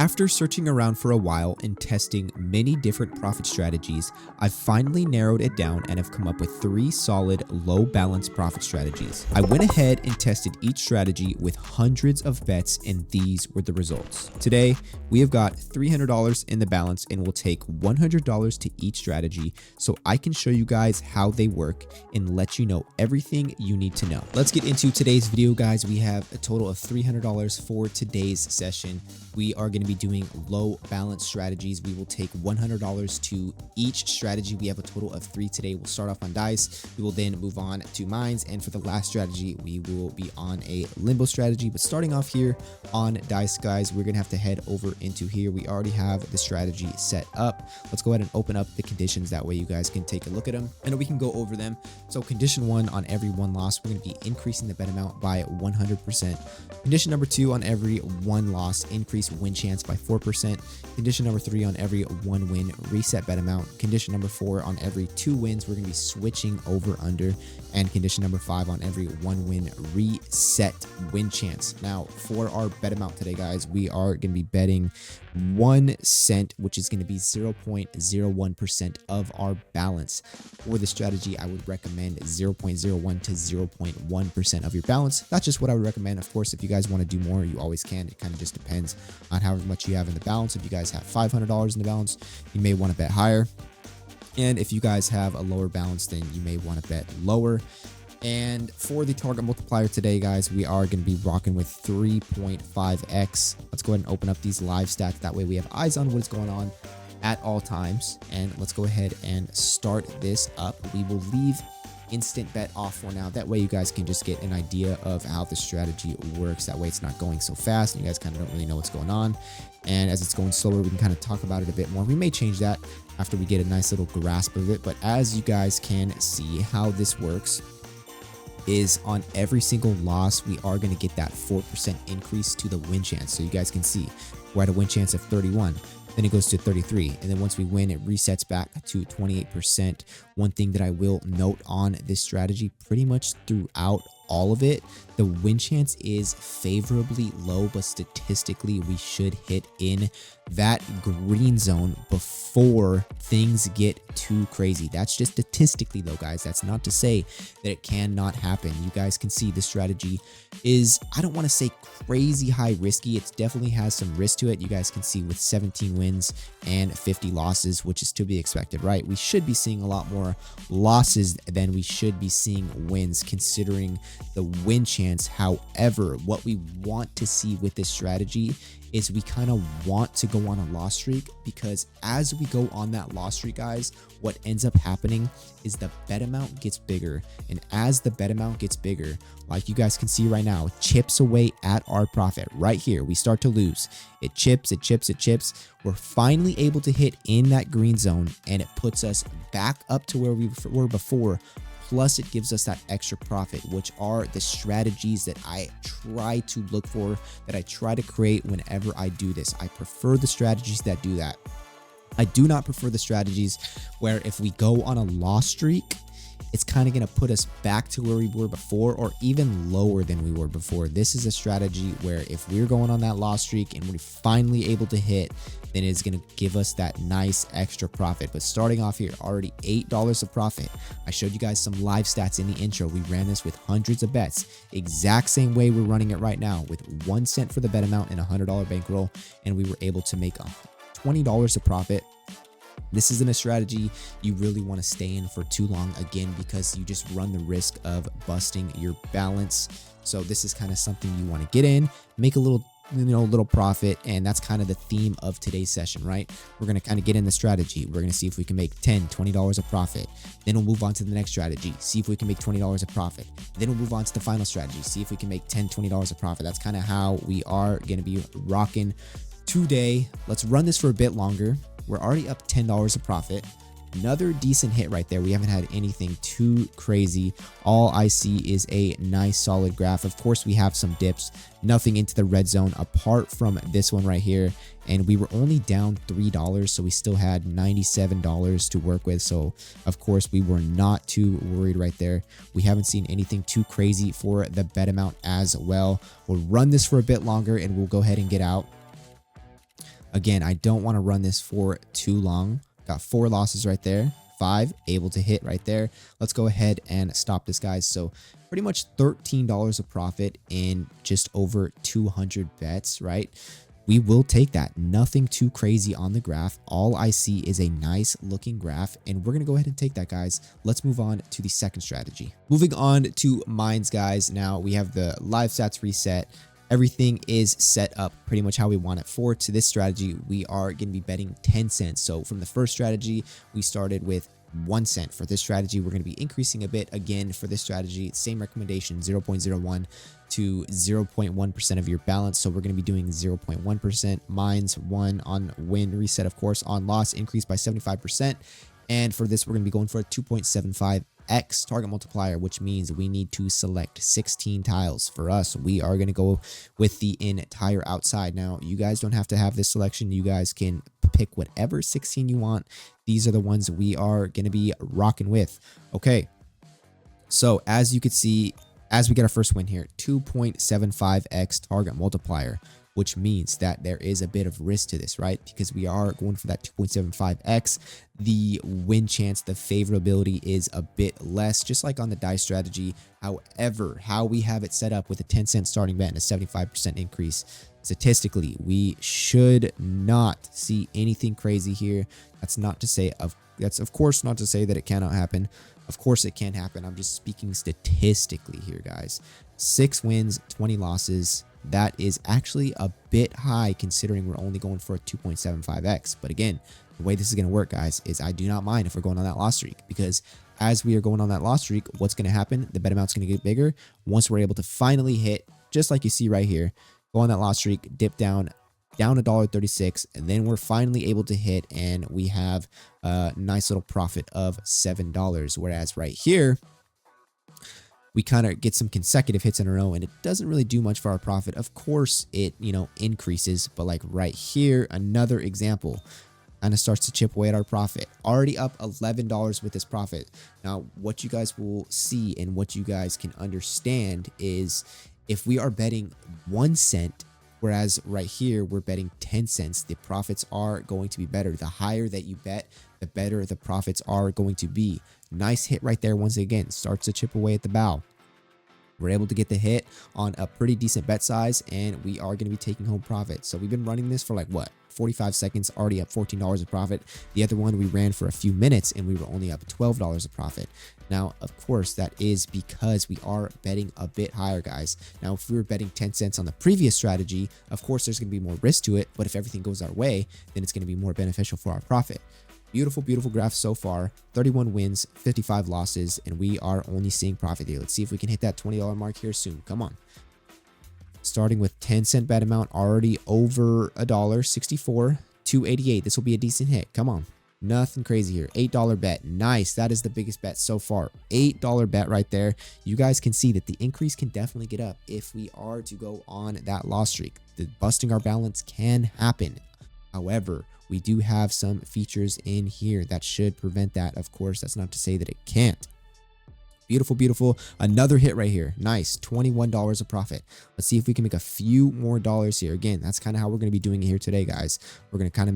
After searching around for a while and testing many different profit strategies, I've finally narrowed it down and have come up with 3 solid low balance profit strategies. I went ahead and tested each strategy with hundreds of bets, and these were the results. Today, we have got $300 in the balance and we'll take $100 to each strategy so I can show you guys how they work and let you know everything you need to know. Let's get into today's video, guys. We have a total of $300 for today's session. We are going to be doing low balance strategies. We will take $100 to each strategy. We have a total of 3 today. We'll start off on dice. We will then move on to mines. And for the last strategy, we will be on a limbo strategy. But starting off here on dice, guys, we're going to have to head over into here. We already have the strategy set up. Let's go ahead and open up the conditions. That way you guys can take a look at them and we can go over them. So condition 1, on every 1 loss, we're going to be increasing the bet amount by 100%. Condition number 2, on every 1 loss, increase win chance by 4%. Condition number 3, on every 1 win, reset bet amount. Condition number 4, on every 2 wins, we're going to be switching over under. And condition number 5, on every 1 win, reset win chance. Now for our bet amount today, guys, we are going to be betting 1 cent, which is going to be 0.01% of our balance. For the strategy, I would recommend 0.01 to 0.1% of your balance. That's just what I would recommend. Of course, if you guys want to do more, you always can. It kind of just depends on how much you have in the balance. If you guys have $500 in the balance, you may want to bet higher. And if you guys have a lower balance, then you may want to bet lower. And for the target multiplier today, guys, we are going to be rocking with 3.5x. Let's go ahead and open up these live stats. That way we have eyes on what is going on at all times. And let's go ahead and start this up. We will leave instant bet off for now. That way you guys can just get an idea of how the strategy works. That way it's not going so fast and you guys kind of don't really know what's going on. And as it's going slower, we can kind of talk about it a bit more. We may change that after we get a nice little grasp of it. But as you guys can see, how this works is on every single loss, we are going to get that 4% increase to the win chance. So you guys can see we're at a win chance of 31. Then it goes to 33. And then once we win, it resets back to 28%. One thing that I will note on this strategy, pretty much throughout all of it, the win chance is favorably low, but statistically we should hit in that green zone before things get too crazy. That's just statistically though, guys. That's not to say that it cannot happen. You guys can see the strategy is, I don't want to say crazy high risky. It definitely has some risk to it. You guys can see with 17 wins and 50 losses, which is to be expected, right? We should be seeing a lot more losses than we should be seeing wins, considering the win chance. However, what we want to see with this strategy is we kind of want to go on a loss streak, because as we go on that loss streak, guys, what ends up happening is the bet amount gets bigger. And as the bet amount gets bigger, like you guys can see right now, it chips away at our profit. Right here, we start to lose. It chips, it chips, it chips. We're finally able to hit in that green zone, and it puts us back up to where we were before. Plus, it gives us that extra profit, which are the strategies that I try to look for, that I try to create whenever I do this. I prefer the strategies that do that. I do not prefer the strategies where if we go on a loss streak, it's kind of going to put us back to where we were before, or even lower than we were before. This is a strategy where if we're going on that loss streak and we're finally able to hit, then it's going to give us that nice extra profit. But starting off here, already $8 of profit. I showed you guys some live stats in the intro. We ran this with hundreds of bets, exact same way we're running it right now, with 1 cent for the bet amount and a $100 bankroll, and we were able to make $20 of profit. This isn't a strategy you really want to stay in for too long, again, because you just run the risk of busting your balance. So this is kind of something you want to get in, make a little profit, and that's kind of the theme of today's session, right? We're going to kind of get in the strategy. We're going to see if we can make $10, $20 of profit. Then we'll move on to the next strategy, see if we can make $20 of profit. Then we'll move on to the final strategy, see if we can make $10, $20 of profit. That's kind of how we are going to be rocking today. Let's run this for a bit longer. We're already up $10 of profit. Another decent hit right there. We haven't had anything too crazy. All I see is a nice solid graph. Of course, we have some dips, nothing into the red zone apart from this one right here. And we were only down $3, so we still had $97 to work with. So of course, we were not too worried right there. We haven't seen anything too crazy for the bet amount as well. We'll run this for a bit longer and we'll go ahead and get out. Again, I don't want to run this for too long. Got 4 losses right there. 5 able to hit right there. Let's go ahead and stop this, guys. So pretty much $13 of profit in just over 200 bets, right? We will take that. Nothing too crazy on the graph. All I see is a nice looking graph, and we're going to go ahead and take that, guys. Let's move on to the second strategy. Moving on to mines, guys. Now we have the live stats reset. Everything is set up pretty much how we want it. For to this strategy, we are going to be betting 10 cents. So from the first strategy, we started with 1 cent. For this strategy, we're going to be increasing a bit again. For this strategy, same recommendation, 0.01 to 0.1% of your balance. So we're going to be doing 0.1%. Mines 1 on win, reset, of course, on loss, increase by 75%. And for this, we're going to be going for a 2.75x target multiplier, which means we need to select 16 tiles. For us, we are going to go with the entire outside. Now, you guys don't have to have this selection. You guys can pick whatever 16 you want. These are the ones we are going to be rocking with. Okay, so as you can see, as we get our first win here, 2.75x target multiplier, which means that there is a bit of risk to this, right? Because we are going for that 2.75x. The win chance, the favorability is a bit less, just like on the dice strategy. However, how we have it set up with a 10-cent starting bet and a 75% increase, statistically, we should not see anything crazy here. That's of course not to say that it cannot happen. Of course it can happen. I'm just speaking statistically here, guys. 6 wins, 20 losses. That is actually a bit high considering we're only going for a 2.75x. But again, the way this is going to work, guys, is I do not mind if we're going on that loss streak, because as we are going on that loss streak, what's going to happen? The bet amount's going to get bigger once we're able to finally hit, just like you see right here, go on that loss streak, dip down $1.36, and then we're finally able to hit, and we have a nice little profit of $7. Whereas right here, we kind of get some consecutive hits in a row, and it doesn't really do much for our profit. Of course, it, increases, but like right here, another example, kind of starts to chip away at our profit. Already up $11 with this profit. Now, what you guys will see and what you guys can understand is if we are betting 1 cent, whereas right here, we're betting 10 cents, the profits are going to be better. The higher that you bet, the better the profits are going to be. Nice hit right there. Once again, starts to chip away at the bow. We're able to get the hit on a pretty decent bet size, and we are going to be taking home profit. So we've been running this for like, what, 45 seconds, already up $14 of profit. The other one we ran for a few minutes, and we were only up $12 of profit. Now, of course, that is because we are betting a bit higher, guys. Now, if we were betting 10 cents on the previous strategy, of course, there's going to be more risk to it. But if everything goes our way, then it's going to be more beneficial for our profit. Beautiful, beautiful graph so far. 31 wins, 55 losses, and we are only seeing profit here. Let's see if we can hit that $20 mark here soon. Come on. Starting with 10-cent bet amount, already over $1.64, $2.88. This will be a decent hit. Come on. Nothing crazy here. $8 bet. Nice. That is the biggest bet so far. $8 bet right there. You guys can see that the increase can definitely get up if we are to go on that loss streak. The busting our balance can happen. However, we do have some features in here that should prevent that. Of course, that's not to say that it can't. Beautiful, beautiful. Another hit right here. Nice. $21 of profit. Let's see if we can make a few more dollars here. Again, that's kind of how we're going to be doing it here today, guys. We're going to kind of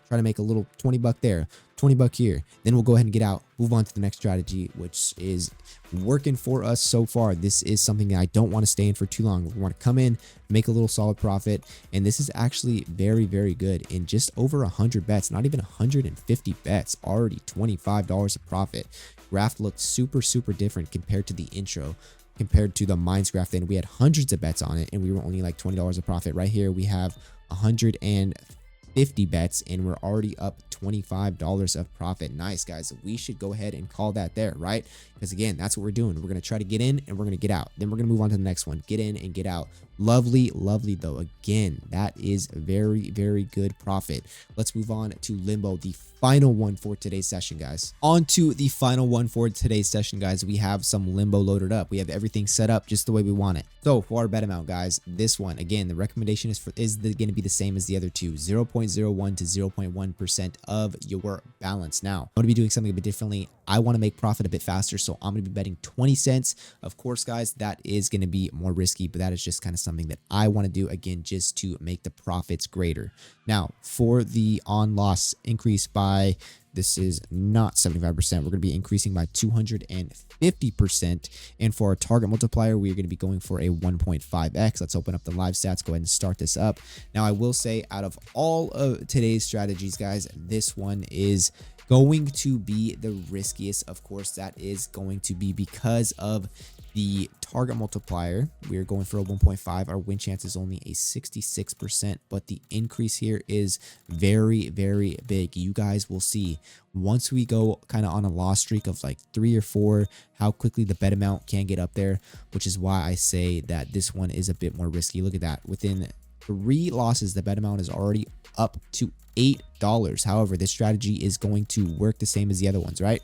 try to make a little 20 buck there, 20 buck here. Then we'll go ahead and get out, move on to the next strategy, which is working for us so far. This is something that I don't want to stay in for too long. We want to come in, make a little solid profit. And this is actually very, very good. In just over 100 bets, not even 150 bets, already $25 of profit. Graph looked super, super different compared to the intro, compared to the mines graph. Then we had hundreds of bets on it, and we were only like $20 of profit. Right here, we have 150 bets, and we're already up $25 of profit. Nice, guys. We should go ahead and call that there, right? Because again, that's what we're doing. We're going to try to get in, and we're going to get out. Then we're going to move on to the next one. Get in and get out. Lovely, lovely though. Again, that is very, very good profit. Let's move on to limbo, the final one for today's session, guys. On to the final one for today's session, guys. We have some limbo loaded up. We have everything set up just the way we want it. So for our bet amount, guys, this one, again, the recommendation is going to be the same as the other two, 0.01 to 0.1% of your balance. Now, I'm going to be doing something a bit differently. I want to make profit a bit faster, so I'm going to be betting 20 cents. Of course, guys, that is going to be more risky, but that is just kind of something that I want to do, again, just to make the profits greater. Now, for the on loss increase by, this is not 75%. We're going to be increasing by 250%. And for our target multiplier, we are going to be going for a 1.5x. Let's open up the live stats. Go ahead and start this up. Now, I will say out of all of today's strategies, guys, this one is going to be the riskiest. Of course, that is going to be because of the target multiplier. We are going for a 1.5. Our win chance is only a 66%, but the increase here is very, very big. You guys will see once we go kind of on a loss streak of like 3 or 4, how quickly the bet amount can get up there, which is why I say that this one is a bit more risky. Look at that. Within 3 losses, the bet amount is already up to $8. However, this strategy is going to work the same as the other ones, right?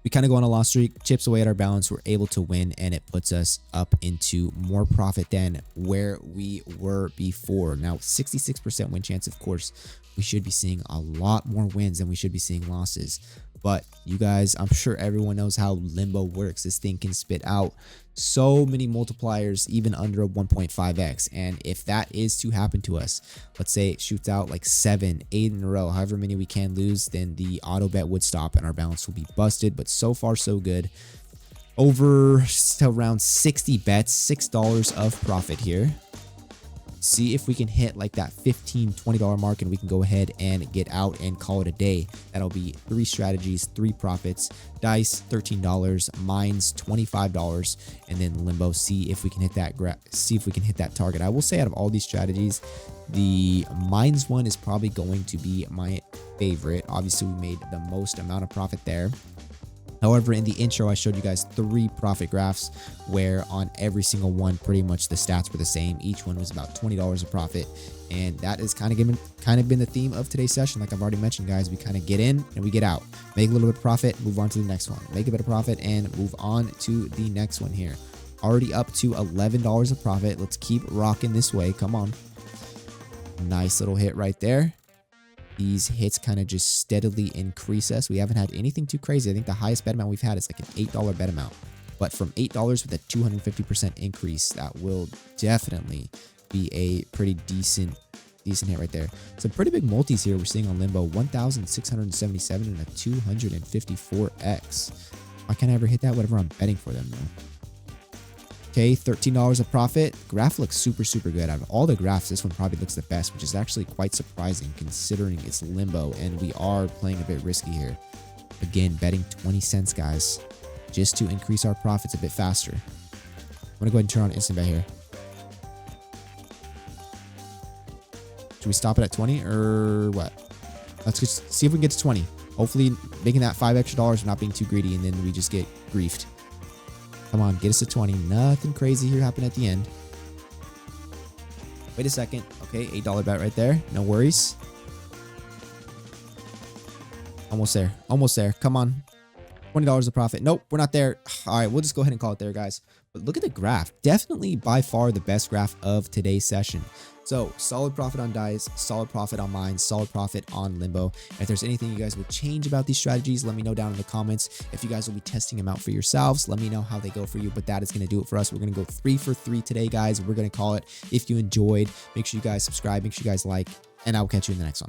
We kind of go on a loss streak, chips away at our balance, we're able to win, and it puts us up into more profit than where we were before. Now, 66% win chance, of course, we should be seeing a lot more wins than we should be seeing losses. But you guys, I'm sure everyone knows how limbo works. This thing can spit out so many multipliers, even under a 1.5x. And if that is to happen to us, let's say it shoots out like 7, 8 in a row, however many we can lose, then the auto bet would stop and our balance will be busted. But so far, so good. Over around 60 bets, $6 of profit here. See if we can hit like that $15, $20 mark, and we can go ahead and get out and call it a day. That'll be 3 strategies, 3 profits. Dice, $13. Mines, $25. And then limbo. See if we can hit that. See if we can hit that target. I will say out of all these strategies, the mines one is probably going to be my favorite. Obviously, we made the most amount of profit there. However, in the intro, I showed you guys 3 profit graphs where on every single one, pretty much the stats were the same. Each one was about $20 of profit. And that is kind of been the theme of today's session. Like I've already mentioned, guys, we kind of get in and we get out. Make a little bit of profit, move on to the next one. Make a bit of profit and move on to the next one here. Already up to $11 of profit. Let's keep rocking this way. Come on. Nice little hit right there. These hits kind of just steadily increase us. We haven't had anything too crazy. I think the highest bet amount we've had is like an $8 bet amount. But from $8 with a 250% increase, that will definitely be a pretty decent hit right there. Some pretty big multis here we're seeing on limbo. 1,677 and a 254x. Why can't I ever hit that? Whatever I'm betting for them though. Okay, $13 of profit. Graph looks super, super good. Out of all the graphs, this one probably looks the best, which is actually quite surprising considering it's limbo and we are playing a bit risky here. Again, betting 20 cents, guys, just to increase our profits a bit faster. I'm going to go ahead and turn on instant bet here. Should we stop it at 20 or what? Let's just see if we can get to 20. Hopefully making that $5 extra, not being too greedy, and then we just get griefed. Come on, get us to 20. Nothing crazy here happened at the end. Wait a second. Okay, $8 bet right there. No worries. Almost there. Almost there. Come on. $20 of profit. Nope, we're not there. All right, we'll just go ahead and call it there, guys. But look at the graph. Definitely by far the best graph of today's session. So solid profit on dice, solid profit on mines, solid profit on limbo. If there's anything you guys would change about these strategies, let me know down in the comments. If you guys will be testing them out for yourselves, let me know how they go for you. But that is going to do it for us. We're going to go 3 for 3 today, guys. We're going to call it. If you enjoyed, make sure you guys subscribe, make sure you guys like, and I will catch you in the next one.